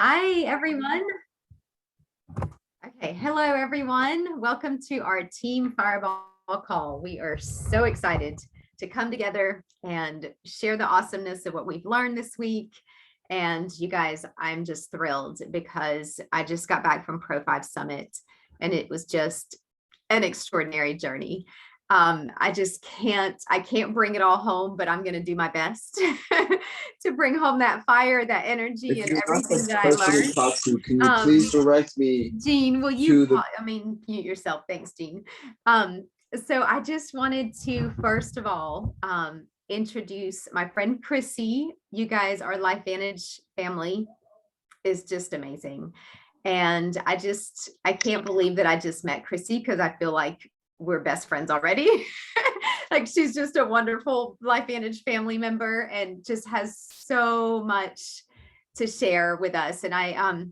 Hi, everyone. Okay, hello, everyone. Welcome to our Team Fireball call. We are so excited to come together and share the awesomeness of what we've learned this week. And you guys, I'm just thrilled because I just got back from Pro 5 Summit and it was just an extraordinary journey. I can't bring it all home, but I'm going to do my best to bring home that fire, that energy, If and you're not everything the that I person to learned. talk to, can you please direct me Jean, will to you, the mute yourself. Thanks, Jean. So I just wanted to, first of all, introduce my friend Chrissy. You guys, our LifeVantage family is just amazing. And I can't believe that I just met Chrissy because I feel like we're best friends already. Like she's just a wonderful LifeVantage family member and just has so much to share with us. And I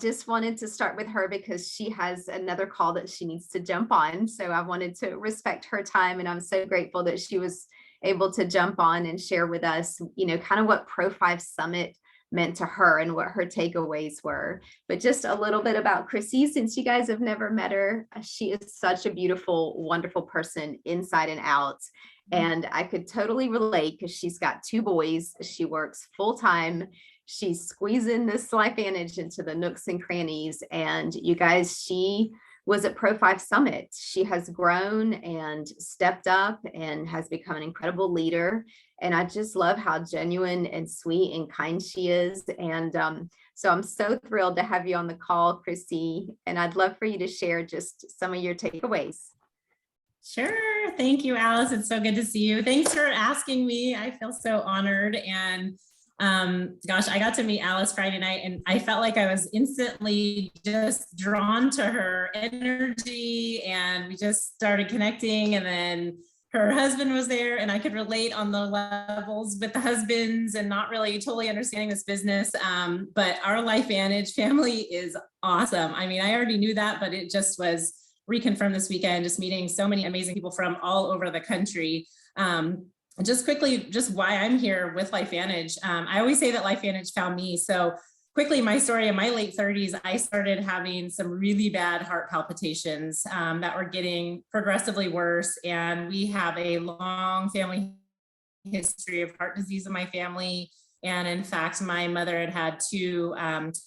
just wanted to start with her because she has another call that she needs to jump on. So I wanted to respect her time. And I'm so grateful that she was able to jump on and share with us, kind of what Pro 5 Summit meant to her and what her takeaways were. But just a little bit about Chrissy, since you guys have never met her, she is such a beautiful, wonderful person inside and out. And I could totally relate because she's got 2 boys. She works full time. She's squeezing this LifeVantage into the nooks and crannies. And you guys, she was at Pro 5 Summit. She has grown and stepped up and has become an incredible leader. And I just love how genuine and sweet and kind she is. And so I'm so thrilled to have you on the call, Chrissy. And I'd love for you to share just some of your takeaways. Sure. Thank you, Alice. It's so good to see you. Thanks for asking me. I feel so honored. And gosh, I got to meet Alice Friday night and I felt like I was instantly just drawn to her energy and we just started connecting, and then her husband was there and I could relate on the levels with the husbands and not really totally understanding this business. But our LifeVantage family is awesome. I mean, I already knew that, but it just was reconfirmed this weekend, just meeting so many amazing people from all over the country. Just quickly, just why I'm here with LifeVantage. I always say that LifeVantage found me. So quickly, my story, in my late 30s, I started having some really bad heart palpitations that were getting progressively worse. And we have a long family history of heart disease in my family. And in fact, my mother had had 2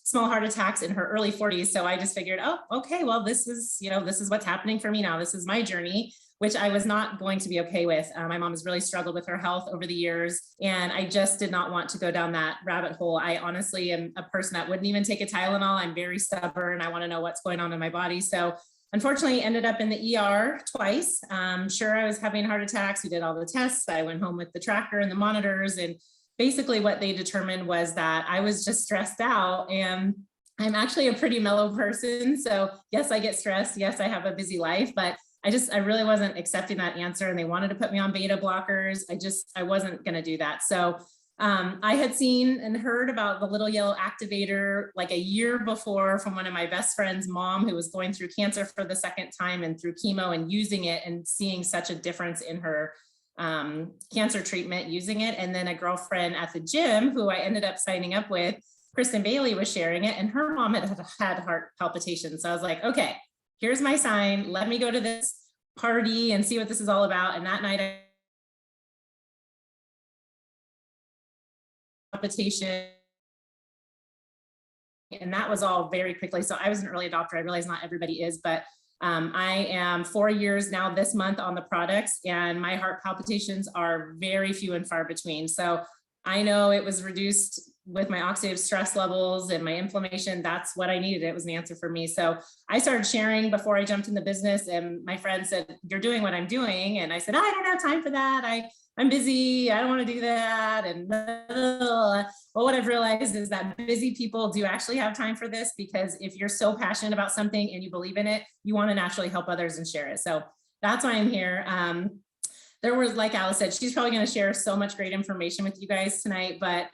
small heart attacks in her early 40s. So I just figured, oh, okay, well, this is what's happening for me now. This is my journey, which I was not going to be okay with. My mom has really struggled with her health over the years, and I just did not want to go down that rabbit hole. I honestly am a person that wouldn't even take a Tylenol. I'm very stubborn. I want to know what's going on in my body. So unfortunately, ended up in the ER twice. Sure, I was having heart attacks. We did all the tests. I went home with the tracker and the monitors, and basically what they determined was that I was just stressed out, and I'm actually a pretty mellow person. So yes, I get stressed. Yes, I have a busy life, but I really wasn't accepting that answer, and they wanted to put me on beta blockers. I wasn't going to do that. So I had seen and heard about the little yellow activator like a year before from one of my best friend's mom, who was going through cancer for the second time and through chemo, and using it and seeing such a difference in her cancer treatment using it. And then a girlfriend at the gym who I ended up signing up with, Kristen Bailey, was sharing it, and her mom had heart palpitations. So I was like, okay, here's my sign. Let me go to this party and see what this is all about. And that night, palpitation, and that was all very quickly. So I was an early adopter. I realize not everybody is, but I am 4 years now this month on the products, and my heart palpitations are very few and far between. So I know it was reduced with my oxidative stress levels and my inflammation. That's what I needed. It was an answer for me. So I started sharing before I jumped in the business, and my friend said, "You're doing what I'm doing." And I said, "I don't have time for that. I'm busy. I don't want to do that." And well, what I've realized is that busy people do actually have time for this, because if you're so passionate about something and you believe in it, you want to naturally help others and share it. So that's why I'm here. There was, like Alice said, she's probably going to share so much great information with you guys tonight, but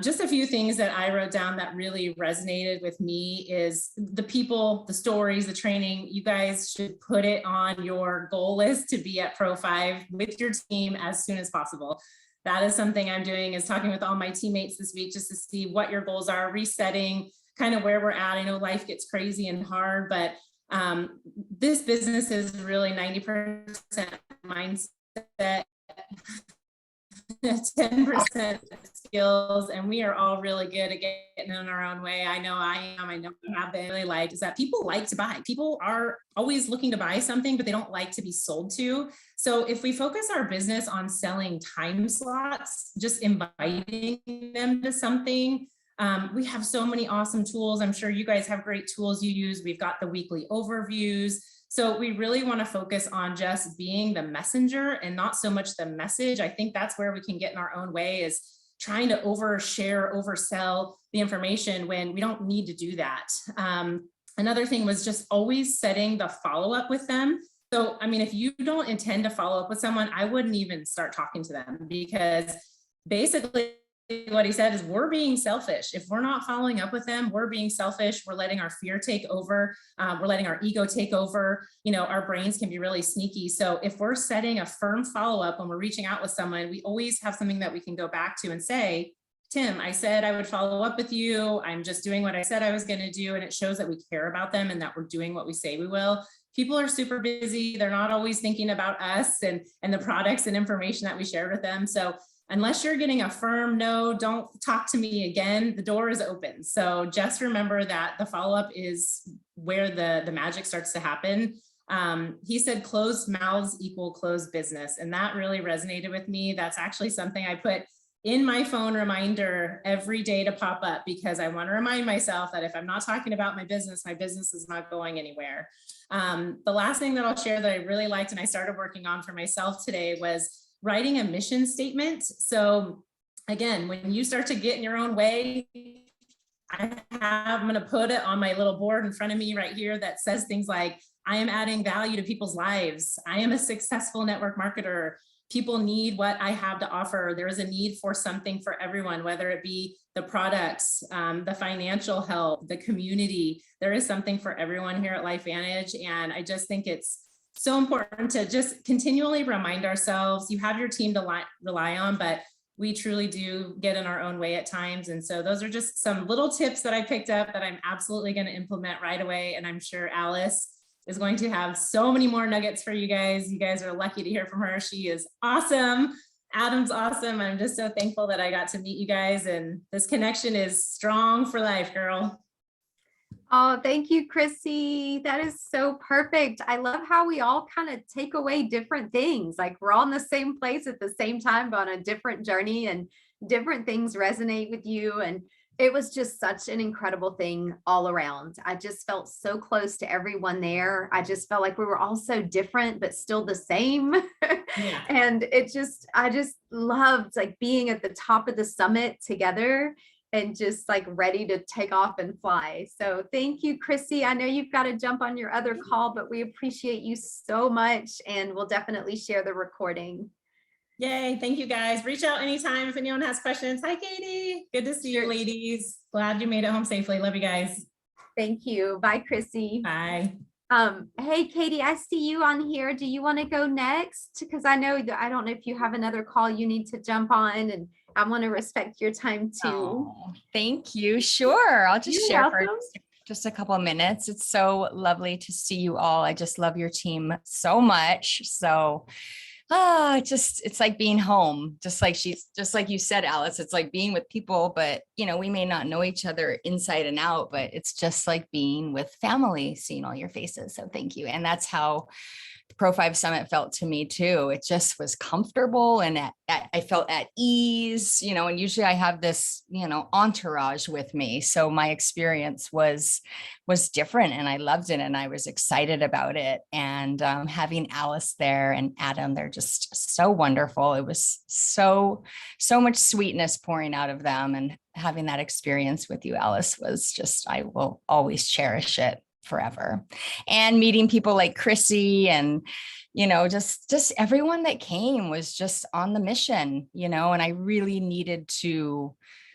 just a few things that I wrote down that really resonated with me is the people, the stories, the training. You guys should put it on your goal list to be at Pro 5 with your team as soon as possible. that is something I'm doing, is talking with all my teammates this week just to see what your goals are, resetting kind of where we're at. I know life gets crazy and hard, but this business is really 90% mindset, 10% skills, and we are all really good at getting in our own way. I know I am. I know you have been. Really liked is that people like to buy. People are always looking to buy something, but they don't like to be sold to. So if we focus our business on selling time slots, just inviting them to something, we have so many awesome tools. I'm sure you guys have great tools you use. We've got the weekly overviews. So we really want to focus on just being the messenger and not so much the message. I think that's where we can get in our own way, is trying to overshare, oversell the information when we don't need to do that. Another thing was just always setting the follow-up with them. So, I mean, if you don't intend to follow up with someone, I wouldn't even start talking to them, because basically what he said is we're being selfish. If we're not following up with them, we're being selfish. We're letting our fear take over. We're letting our ego take over. You know, our brains can be really sneaky. So if we're setting a firm follow-up when we're reaching out with someone, we always have something that we can go back to and say, Tim, I said I would follow up with you. I'm just doing what I said I was going to do. And it shows that we care about them and that we're doing what we say we will. People are super busy. They're not always thinking about us and the products and information that we shared with them. So unless you're getting a firm no, don't talk to me again, the door is open. So just remember that the follow-up is where the magic starts to happen. He said closed mouths equal closed business. And that really resonated with me. That's actually something I put in my phone reminder every day to pop up, because I want to remind myself that if I'm not talking about my business is not going anywhere. The last thing that I'll share that I really liked and I started working on for myself today was writing a mission statement. So again, when you start to get in your own way, I'm going to put it on my little board in front of me right here that says things like, I am adding value to people's lives. I am a successful network marketer. People need what I have to offer. There is a need for something for everyone, whether it be the products, the financial help, the community. There is something for everyone here at LifeVantage. And I just think it's so important to just continually remind ourselves, you have your team to rely on, but we truly do get in our own way at times. And so those are just some little tips that I picked up that I'm absolutely going to implement right away. And I'm sure Alice is going to have so many more nuggets for you guys. You guys are lucky to hear from her. She is awesome. Adam's awesome. I'm just so thankful that I got to meet you guys, and this connection is strong for life, girl. Oh, thank you, Chrissy. That is so perfect. I love how we all kind of take away different things. Like we're all in the same place at the same time, but on a different journey, and different things resonate with you. And it was just such an incredible thing all around. I just felt so close to everyone there. I just felt like we were all so different, but still the same. Yeah. And I just loved like being at the top of the summit together and just like ready to take off and fly. So thank you, Chrissy. I know you've got to jump on your other call, but we appreciate you so much, and we'll definitely share the recording. Yay. Thank you, guys. Reach out anytime if anyone has questions. Hi, Katie. Good to see you, ladies. Glad you made it home safely. Love you guys. Thank you. Bye, Chrissy. Bye. Hey, Katie, I see you on here. Do you want to go next? Because I know that I don't know if you have another call you need to jump on, and I want to respect your time too. Oh, thank you. Sure. I'll just You're share welcome. for just a couple of minutes. It's so lovely to see you all. I just love your team so much. So it's like being home, just like you said, Alice, it's like being with people, but we may not know each other inside and out, but it's just like being with family, seeing all your faces. So thank you. And that's how the Pro 5 Summit felt to me too. It just was comfortable, and I felt at ease, and usually I have this, entourage with me. So my experience was different, and I loved it, and I was excited about it. And having Alice there and Adam, they're just so wonderful. It was so much sweetness pouring out of them, and having that experience with you, Alice, was just, I will always cherish it forever. And meeting people like Chrissy and just everyone that came was just on the mission, and I really needed to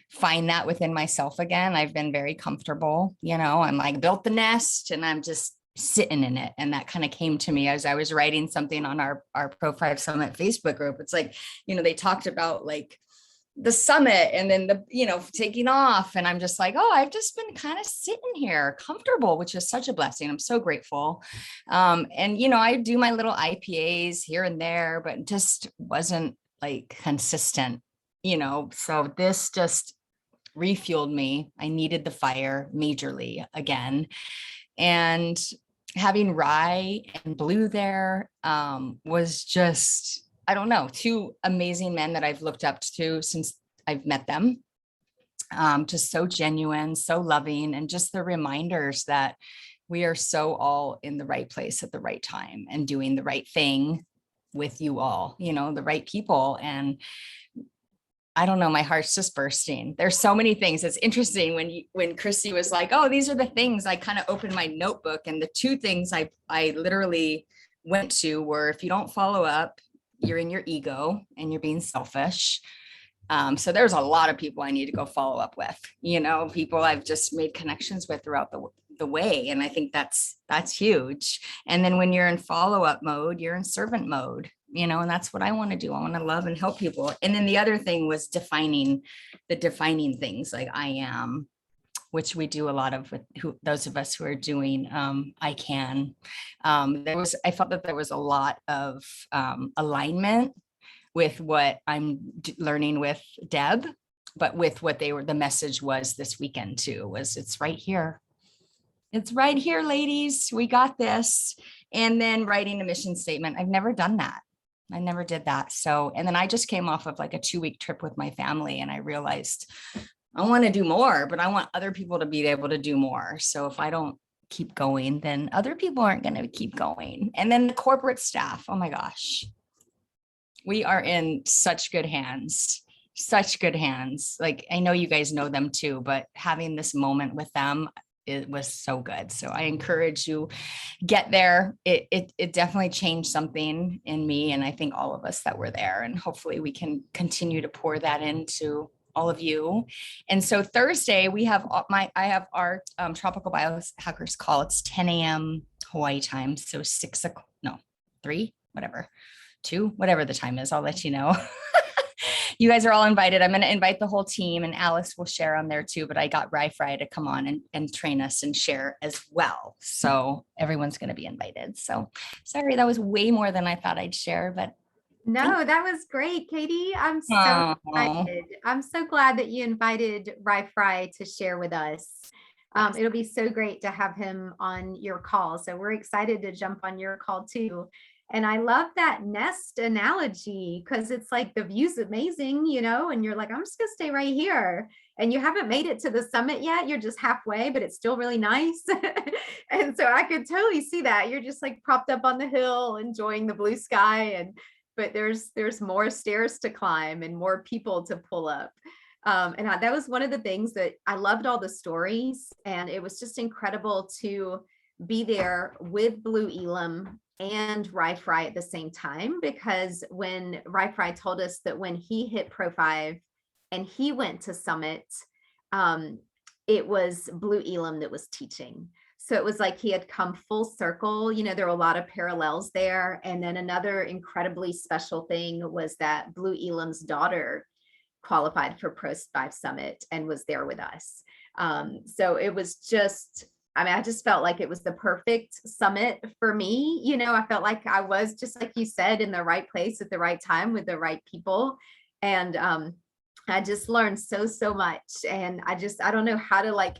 find that within myself again. I've been very comfortable, I'm like built the nest, and I'm just sitting in it. And that kind of came to me as I was writing something on our Pro 5 Summit Facebook group. It's like, they talked about like the summit and then taking off. And I'm just like, oh, I've just been kind of sitting here comfortable, which is such a blessing. I'm so grateful. And, I do my little IPAs here and there, but it just wasn't like consistent, so this just refueled me. I needed the fire majorly again. And having rye and blue there was just, I don't know, two amazing men that I've looked up to since I've met them. Just so genuine, so loving, and just the reminders that we are so all in the right place at the right time and doing the right thing with you all, the right people. And I don't know, my heart's just bursting. There's so many things. It's interesting when Chrissy was like, oh, these are the things, I kind of opened my notebook, and the two things I literally went to were, if you don't follow up, you're in your ego and you're being selfish. So there's a lot of people I need to go follow up with, people I've just made connections with throughout the way. And I think that's huge. And then when you're in follow-up mode, you're in servant mode, and that's what I want to do. I want to love and help people. And then the other thing was defining things like I am, which we do a lot of with those of us who are doing I can. I felt that there was a lot of alignment with what I'm learning with Deb, but with what the message was this weekend too, was it's right here. It's right here, ladies. We got this. And then writing a mission statement. I've never done that. I never did that. So, and then I just came off of like a 2-week trip with my family, and I realized I want to do more, but I want other people to be able to do more. So if I don't keep going, then other people aren't going to keep going. And then the corporate staff, oh my gosh, we are in such good hands. Like, I know you guys know them too, but having this moment with them, it was so good. So I encourage you, get there. It definitely changed something in me, and I think all of us that were there, and hopefully we can continue to pour that into all of you. And so Thursday I have our Tropical Biohackers call. It's 10 a.m. Hawaii time. So 3, whatever, 2, whatever the time is, I'll let you know. You guys are all invited. I'm going to invite the whole team, and Alice will share on there too, but I got Rye Fry to come on and train us and share as well. So everyone's going to be invited. So sorry, that was way more than I thought I'd share, but no, that was great, Katie. I'm so excited. I'm so glad that you invited Rye Fry to share with us. It'll be so great to have him on your call. So we're excited to jump on your call too. And I love that nest analogy, because it's like the view's amazing, and you're like, I'm just gonna stay right here. And you haven't made it to the summit yet. You're just halfway, but it's still really nice. And so I could totally see that. You're just like propped up on the hill, enjoying the blue sky. But there's more stairs to climb and more people to pull up. That was one of the things that I loved, all the stories. And it was just incredible to be there with Blue Elam and Rye Fry at the same time, because when Rye Fry told us that when he hit Pro 5 and he went to Summit, it was Blue Elam that was teaching. So it was like he had come full circle. There were a lot of parallels there. And then another incredibly special thing was that Blue Elam's daughter qualified for Pro 5 Summit and was there with us. So it was just, I just felt like it was the perfect summit for me. I felt like I was, just like you said, in the right place at the right time with the right people. And I just learned so much. And I don't know how to like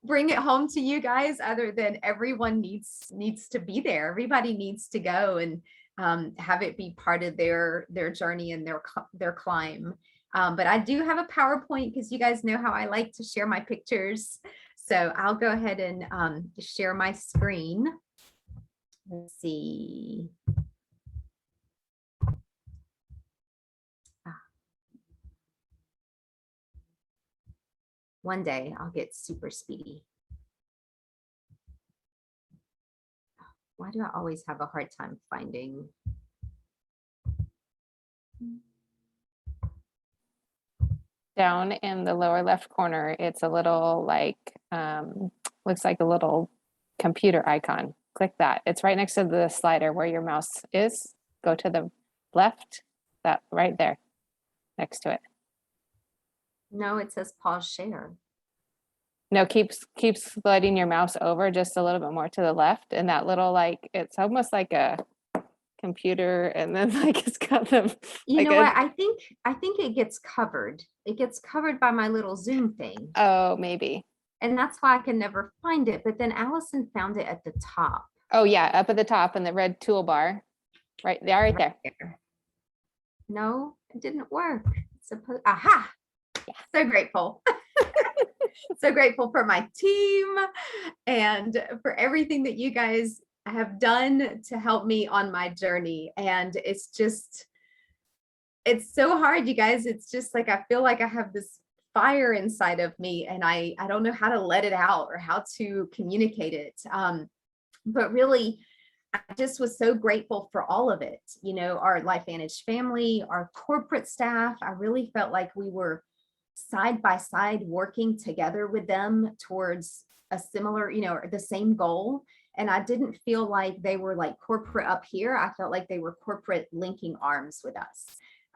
bring it home to you guys, other than everyone needs to be there. Everybody needs to go and have it be part of their journey and their climb. But I do have a PowerPoint, because you guys know how I like to share my pictures. So I'll go ahead and share my screen. Let's see. One day I'll get super speedy. Why do I always have a hard time finding? Down in the lower left corner, it's a little like, looks like a little computer icon. Click that. It's right next to the slider where your mouse is. Go to the left, that right there, next to it. No, it says pause share. No, keep sliding your mouse over just a little bit more to the left, and that little, like, it's almost like a computer, and then like it's got them. You like know what? I think it gets covered. It gets covered by my little Zoom thing. Oh, maybe. And that's why I can never find it. But then Allison found it at the top. Oh yeah, up at the top in the red toolbar. Right there, right there. No, it didn't work. Aha! So grateful. So grateful for my team and for everything that you guys have done to help me on my journey. And it's so hard, you guys. It's just like, I feel like I have this fire inside of me and I don't know how to let it out or how to communicate it. But really, I just was so grateful for all of it. You know, our LifeVantage family, our corporate staff. I really felt like we were side by side working together with them towards a similar, you know, the same goal. And I didn't feel like they were like corporate up here. I felt like they were corporate linking arms with us.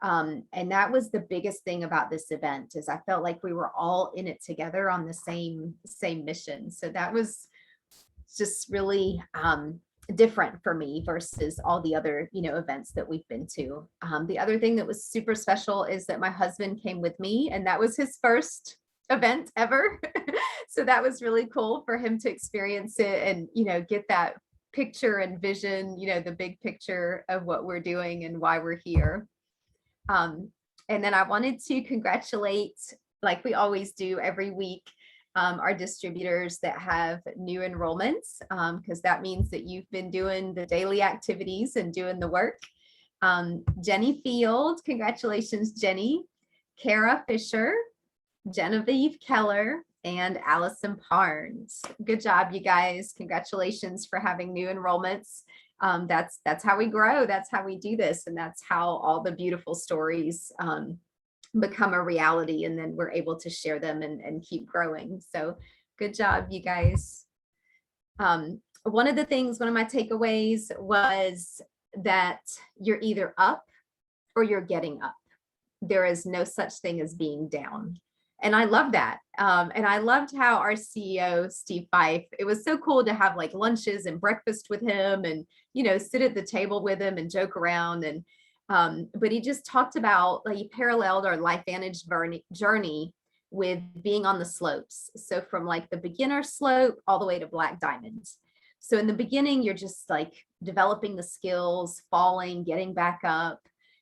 And that was the biggest thing about this event, is I felt like we were all in it together on the same mission. So that was just really different for me versus all the other, you know, events that we've been to. The other thing that was super special is that my husband came with me, and that was his first event ever. So that was really cool for him to experience it and, you know, get that picture and vision, you know, the big picture of what we're doing and why we're here. And then I wanted to congratulate, like we always do every week, our distributors that have new enrollments, because that means that you've been doing the daily activities and doing the work. Jenny Field, congratulations, Jenny. Kara Fisher, Genevieve Keller, and Allison Parnes. Good job, you guys. Congratulations for having new enrollments. That's how we grow. That's how we do this. And that's how all the beautiful stories become a reality, and then we're able to share them and keep growing. So good job, you guys. One of my takeaways was that you're either up or you're getting up. There is no such thing as being down. And I love that. And I loved how our CEO, Steve Fife, it was so cool to have like lunches and breakfast with him and, you know, sit at the table with him and joke around. And but he just talked about, like, he paralleled our LifeVantage journey with being on the slopes. So from like the beginner slope all the way to Black Diamond. So in the beginning, you're just like developing the skills, falling, getting back up,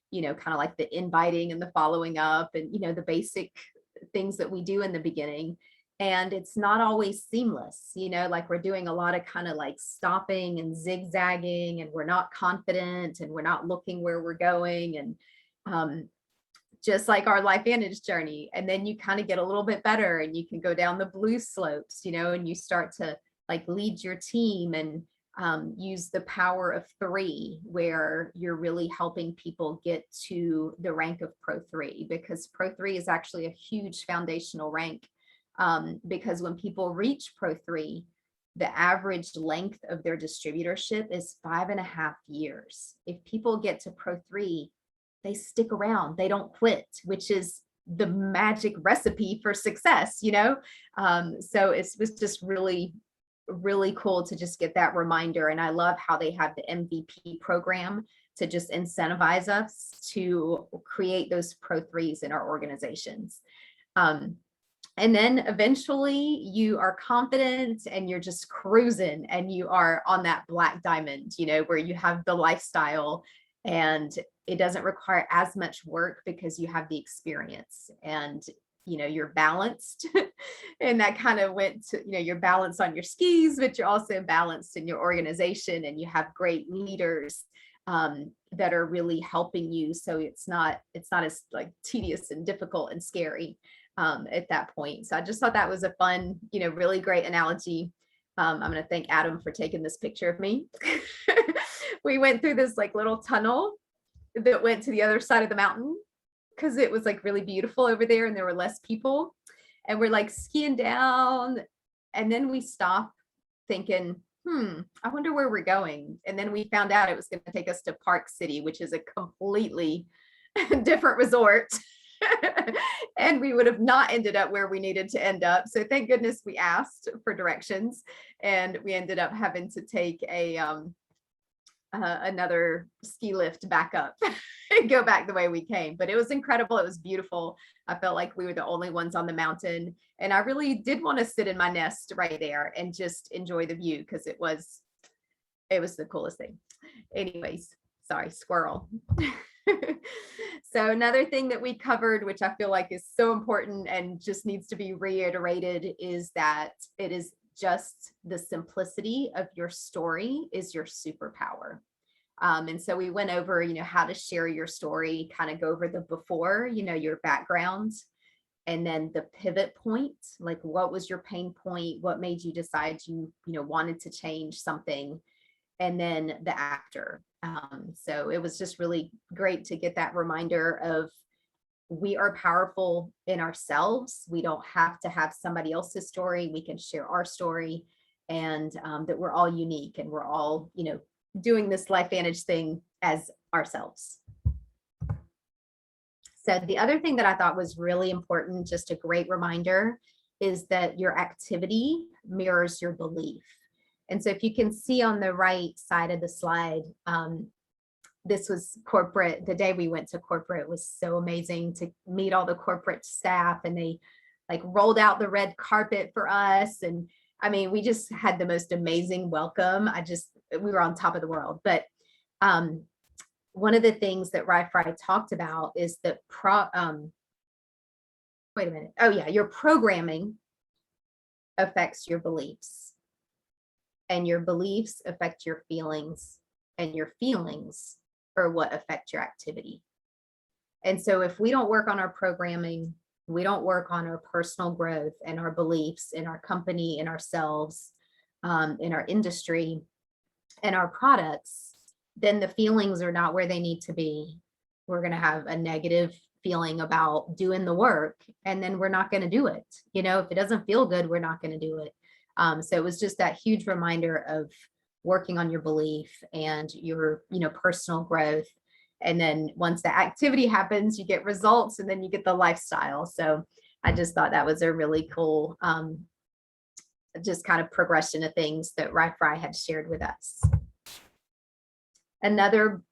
you know, kind of like the inviting and the following up and, you know, the basic things that we do in the beginning. And it's not always seamless, you know, like we're doing a lot of kind of like stopping and zigzagging, and we're not confident and we're not looking where we're going. And just like our LifeVantage journey. And then you kind of get a little bit better and you can go down the blue slopes, you know, and you start to like lead your team and use the power of 3, where you're really helping people get to the rank of Pro 3, because Pro 3 is actually a huge foundational rank. Because when people reach Pro 3, the average length of their distributorship is 5.5 years. If people get to Pro 3, they stick around, they don't quit, which is the magic recipe for success, you know? So it was just really cool to just get that reminder. And I love how they have the MVP program to just incentivize us to create those Pro 3s in our organizations. And then eventually you are confident and you're just cruising and you are on that Black Diamond, you know, where you have the lifestyle and it doesn't require as much work because you have the experience and, you know, you're balanced. And that kind of went to, you know, you're balanced on your skis, but you're also balanced in your organization and you have great leaders that are really helping you. So it's not as like tedious and difficult and scary at that point. So I just thought that was a fun, you know, really great analogy. I'm going to thank Adam for taking this picture of me. We went through this like little tunnel that went to the other side of the mountain because it was like really beautiful over there and there were less people. And we're like skiing down. And then we stop thinking, I wonder where we're going. And then we found out it was going to take us to Park City, which is a completely different resort. And we would have not ended up where we needed to end up. So thank goodness we asked for directions, and we ended up having to take another ski lift back up and go back the way we came. But it was incredible. It was beautiful. I felt like we were the only ones on the mountain, and I really did want to sit in my nest right there and just enjoy the view, because it was the coolest thing. Anyways, sorry, squirrel. So another thing that we covered, which I feel like is so important and just needs to be reiterated, is that it is just the simplicity of your story is your superpower. And so we went over, how to share your story, kind of go over the before, your background, and then the pivot point, like what was your pain point? What made you decide you wanted to change something? And then the after. So it was just really great to get that reminder of we are powerful in ourselves. We don't have to have somebody else's story. We can share our story, and that we're all unique, and we're all, doing this LifeVantage thing as ourselves. So the other thing that I thought was really important, just a great reminder, is that your activity mirrors your belief. And so if you can see on the right side of the slide, this was corporate. The day we went to corporate was so amazing to meet all the corporate staff, and they like rolled out the red carpet for us. And I mean, we just had the most amazing welcome. We were on top of the world. But one of the things that Rye Fry talked about is that wait a minute. Oh yeah, your programming affects your beliefs, and your beliefs affect your feelings, and your feelings are what affect your activity. And so if we don't work on our programming, we don't work on our personal growth and our beliefs in our company, in ourselves, in our industry, and our products, then the feelings are not where they need to be. We're going to have a negative feeling about doing the work, and then we're not going to do it. If it doesn't feel good, we're not going to do it. So it was just that huge reminder of working on your belief and your, personal growth. And then once the activity happens, you get results, and then you get the lifestyle. So I just thought that was a really cool, just kind of progression of things that Rye Fry had shared with us. Another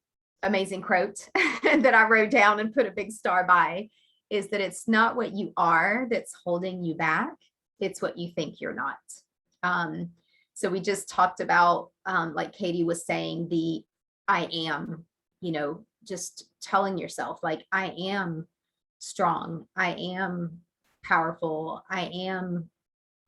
amazing quote that I wrote down and put a big star by is that it's not what you are that's holding you back. It's what you think you're not. So we just talked about, like Katie was saying, the I am, just telling yourself, like, I am strong, I am powerful, I am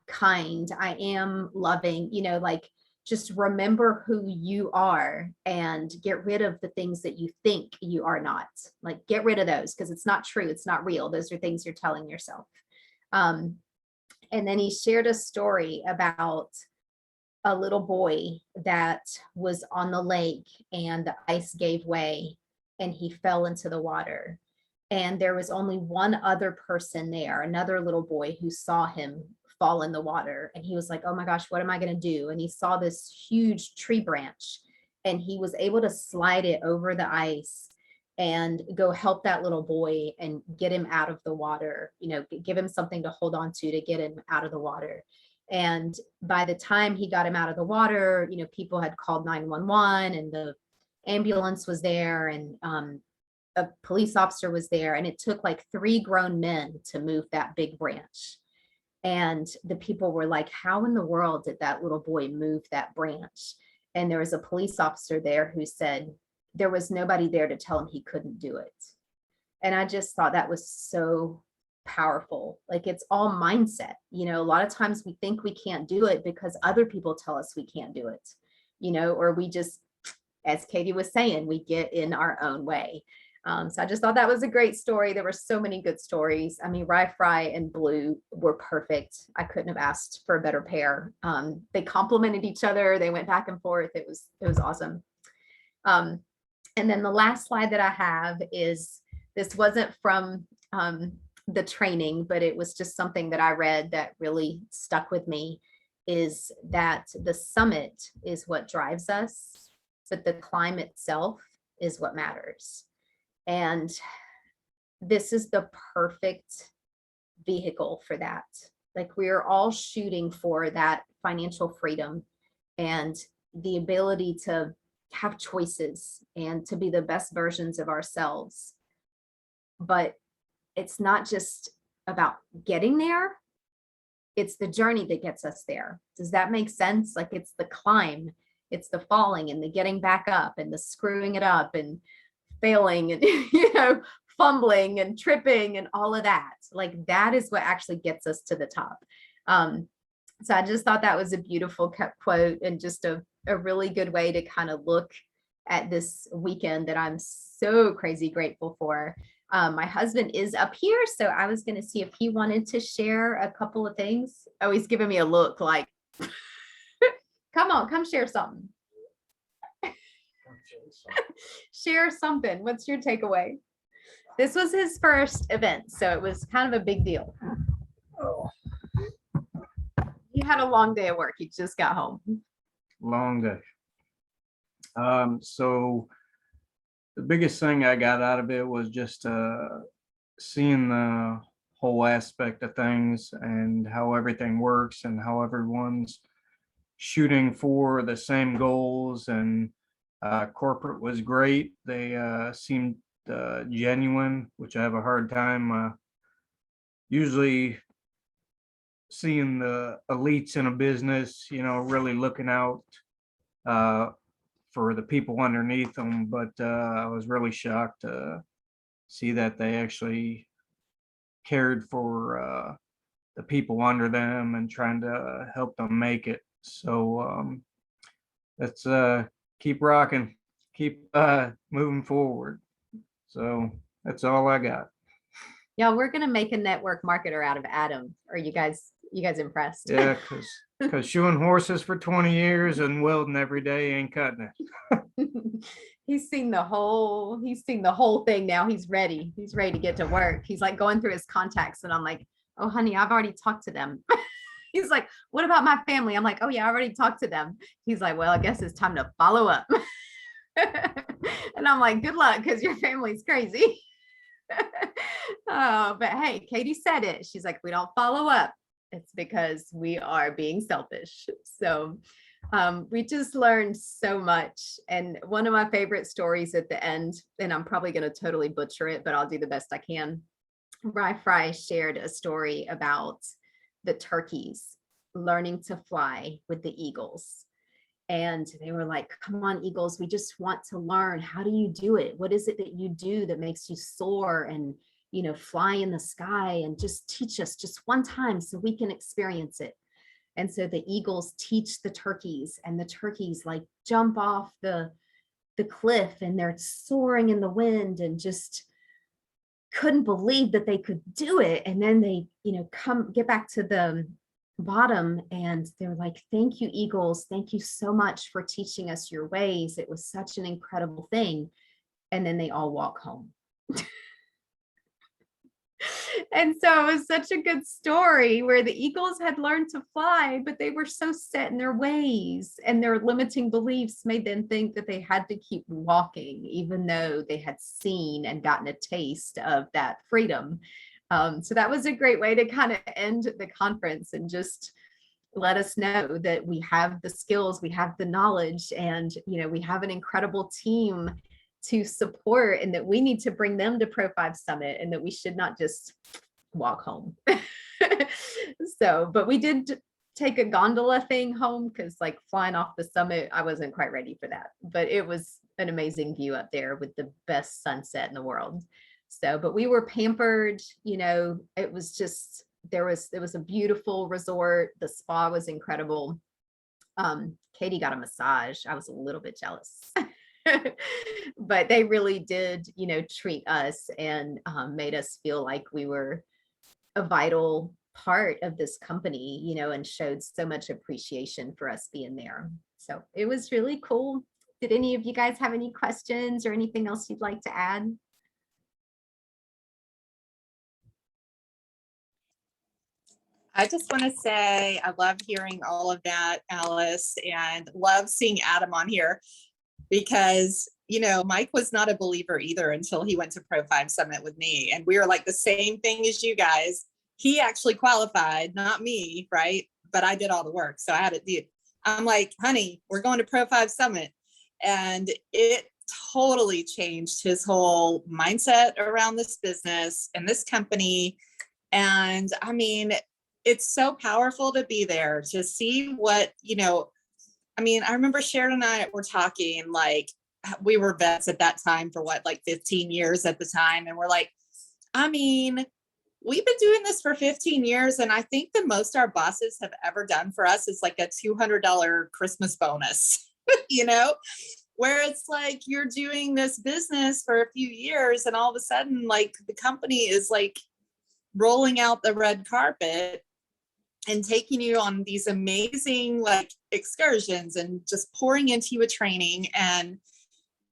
kind, I am loving, like, just remember who you are and get rid of the things that you think you are not. Like, get rid of those, because it's not true, it's not real. Those are things you're telling yourself. And then he shared a story about a little boy that was on the lake, and the ice gave way and he fell into the water. And there was only one other person there, another little boy, who saw him fall in the water. And he was like, oh my gosh, what am I going to do? And he saw this huge tree branch, and he was able to slide it over the ice and go help that little boy and get him out of the water, give him something to hold on to get him out of the water. And by the time he got him out of the water, people had called 911, and the ambulance was there, and a police officer was there. And it took like 3 grown men to move that big branch. And the people were like, how in the world did that little boy move that branch? And there was a police officer there who said there was nobody there to tell him he couldn't do it. And I just thought that was so powerful. Like, it's all mindset. A lot of times we think we can't do it because other people tell us we can't do it, or we just, as Katie was saying, we get in our own way. So I just thought that was a great story. There were so many good stories. I mean, Rye Fry and Blue were perfect. I couldn't have asked for a better pair. They complemented each other. They went back and forth. It was awesome. And then the last slide that I have is, this wasn't from the training, but it was just something that I read that really stuck with me. is that the summit is what drives us, but the climb itself is what matters. And this is the perfect vehicle for that. Like, we are all shooting for that financial freedom and the ability to have choices and to be the best versions of ourselves. But it's not just about getting there, it's the journey that gets us there. Does that make sense? Like, it's the climb, it's the falling and the getting back up and the screwing it up and failing and fumbling and tripping and all of that. Like, that is what actually gets us to the top. So I just thought that was a beautiful quote and just a really good way to kind of look at this weekend that I'm so crazy grateful for. My husband is up here, so I was going to see if he wanted to share a couple of things. Oh, he's giving me a look like, come on, come share something. Share something. What's your takeaway? This was his first event, so it was kind of a big deal. Oh, He had a long day of work. He just got home. long day. So the biggest thing I got out of it was just seeing the whole aspect of things and how everything works and how everyone's shooting for the same goals. And corporate was great. They seemed genuine, which I have a hard time usually seeing the elites in a business, really looking out for the people underneath them. But I was really shocked to see that they actually cared for the people under them and trying to help them make it. So let's keep rocking, keep moving forward. So that's all I got. Yeah, we're gonna make a network marketer out of Adam. Are you guys impressed? Yeah, because shoeing horses for 20 years and welding every day ain't cutting it. He's seen the whole thing now. He's ready to get to work. He's like going through his contacts and I'm like, oh honey, I've already talked to them. He's like, what about my family? I'm like, oh yeah, I already talked to them. He's like, well, I guess it's time to follow up. And I'm like, good luck, because your family's crazy. Oh, but hey, Katie said it. She's like, we don't follow up. It's because we are being selfish. So we just learned so much. And one of my favorite stories at the end, and I'm probably going to totally butcher it, but I'll do the best I can. Rye Fry shared a story about the turkeys learning to fly with the eagles. And they were like, come on, eagles, we just want to learn. How do you do it? What is it that you do that makes you soar and, fly in the sky? And just teach us just one time so we can experience it. And so the eagles teach the turkeys, and the turkeys like jump off the cliff and they're soaring in the wind and just couldn't believe that they could do it. And then they, get back to the bottom and they're like, thank you, eagles. Thank you so much for teaching us your ways. It was such an incredible thing. And then they all walk home. And so it was such a good story where the eagles had learned to fly, but they were so set in their ways, and their limiting beliefs made them think that they had to keep walking, even though they had seen and gotten a taste of that freedom. So that was a great way to kind of end the conference and just let us know that we have the skills, we have the knowledge, and we have an incredible team to support, and that we need to bring them to Pro 5 Summit, and that we should not just walk home. But we did take a gondola thing home, because like flying off the summit, I wasn't quite ready for that, but it was an amazing view up there with the best sunset in the world. So, but we were pampered, it was just, it was a beautiful resort. The spa was incredible. Katie got a massage. I was a little bit jealous. But they really did, treat us and made us feel like we were a vital part of this company, and showed so much appreciation for us being there. So it was really cool. Did any of you guys have any questions or anything else you'd like to add? I just want to say I love hearing all of that, Alice, and love seeing Adam on here because, Mike was not a believer either until he went to Pro 5 Summit with me. And we were like the same thing as you guys. He actually qualified, not me, right? But I did all the work. So I had to do. I'm like, honey, we're going to Pro 5 Summit. And it totally changed his whole mindset around this business and this company. And I mean, it's so powerful to be there to see what, I remember Sharon and I were talking, like, we were vets at that time for what, like 15 years at the time. And we're like, we've been doing this for 15 years. And I think the most our bosses have ever done for us is like a $200 Christmas bonus, where it's like you're doing this business for a few years and all of a sudden, like, the company is like rolling out the red carpet and taking you on these amazing like excursions and just pouring into you a training. And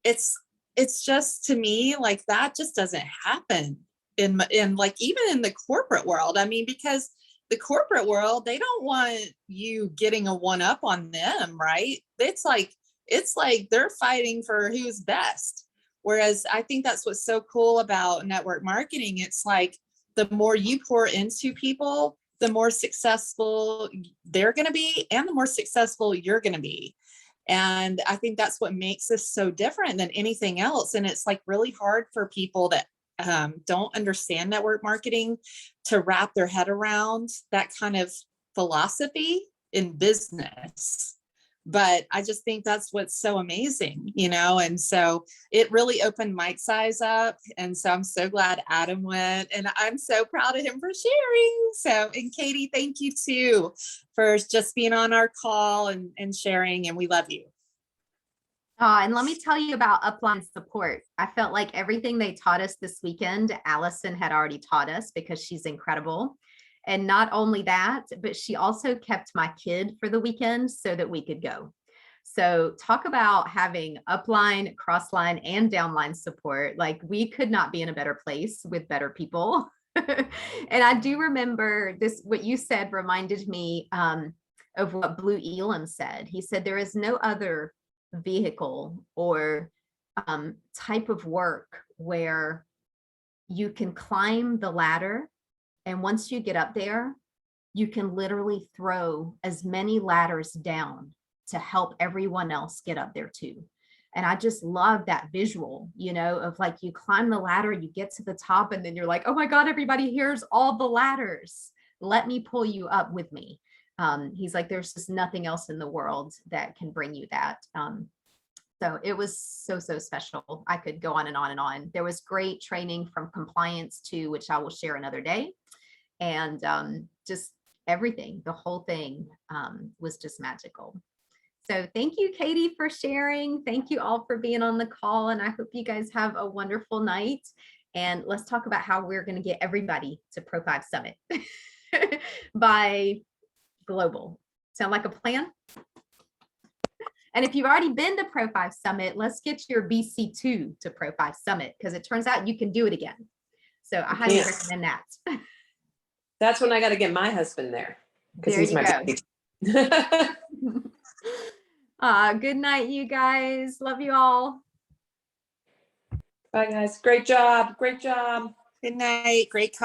it's just, to me, like, that just doesn't happen in like, even in the corporate world. Because the corporate world, they don't want you getting a one up on them, right? It's like they're fighting for who's best. Whereas I think that's what's so cool about network marketing. It's like, the more you pour into people, the more successful they're going to be and the more successful you're going to be. And I think that's what makes this so different than anything else. And it's like really hard for people that don't understand network marketing to wrap their head around that kind of philosophy in business. But I just think that's what's so amazing, and so it really opened Mike's eyes up. And so I'm so glad Adam went, and I'm so proud of him for sharing. So, and Katie, thank you too for just being on our call and sharing, and we love you. And let me tell you about upline support. I felt like everything they taught us this weekend, Allison had already taught us because she's incredible. And not only that, but she also kept my kid for the weekend so that we could go. So talk about having upline, crossline, and downline support. Like, we could not be in a better place with better people. And I do remember this, what you said reminded me of what Blue Elam said. He said, there is no other vehicle or type of work where you can climb the ladder. And once you get up there, you can literally throw as many ladders down to help everyone else get up there too. And I just love that visual, of like, you climb the ladder, you get to the top, and then you're like, oh my God, everybody, here's all the ladders. Let me pull you up with me. He's like, there's just nothing else in the world that can bring you that. So it was so special. I could go on and on and on. There was great training from compliance too, which I will share another day. And just everything, the whole thing was just magical. So thank you, Katie, for sharing. Thank you all for being on the call. And I hope you guys have a wonderful night. And let's talk about how we're going to get everybody to Pro 5 Summit by global. Sound like a plan? And if you've already been to Pro 5 Summit, let's get your BC2 to Pro 5 Summit, because it turns out you can do it again. So I highly recommend that. That's when I got to get my husband there. There you go. Good night, you guys. Love you all. Bye, guys. Great job. Great job. Good night. Great call.